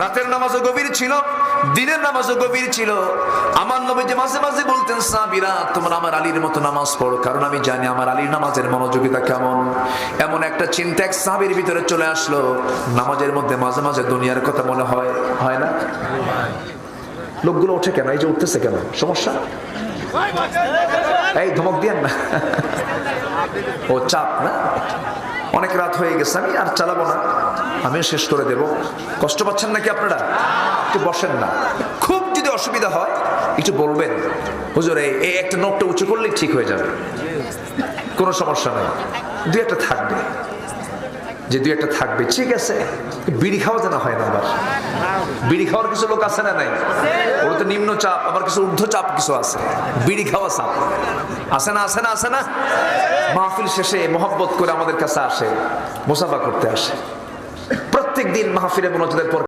রাতের নামাজও গভীর ছিল, দিনের নামাজও গভীর ছিল। আমার নবীজি মাঝে মাঝে বলতেন, সাহাবীরা তোমরা আমার আলীর মতো নামাজ পড়ো, কারণ আমি জানি আমার আলীর নামাজের মনোযোগিতা কেমন। এমন একটা চিন্তা এক সাহাবীর ভিতরে চলে আসলো, নামাজের মধ্যে মাঝে মাঝে দুনিয়ার কথা মনে হয়, হয় না? লোকগুলো ওঠে কেন? এই যে উঠতেছে কেন? সমস্যা? এই ধমক দিয়েন না। ও চাপ না, অনেক রাত হয়ে গেছে, আমি আর চালাবো না, আমিও শেষ করে দেব। কষ্ট পাচ্ছেন নাকি আপনারা? একটু বসেন না, খুব যদি অসুবিধা হয় একটু বলবেন, হুজুর এই একটা নোটটা উঁচু করলেই ঠিক হয়ে যাবে, কোনো সমস্যা নাই। দুই একটা থাকবে, যে দুই একটা থাকবে, ঠিক আছে। বিড়ি খাওয়া যেন হয় না আবার। বিড়ি খাওয়ার কিছু লোক আছে না নাই? ওর তো নিম্ন চাপ, আবার কিছু ঊর্ধ্ব চাপ কিছু আছে। বিড়ি খাওয়া চাপ আছে না? আছে না? আছে না? মাহফিল শেষে মহব্বত করে আমাদের কাছে আসে, মুসাফা করতে আসে। প্রত্যেক দিন মাহফিলে মুনাজাতের পর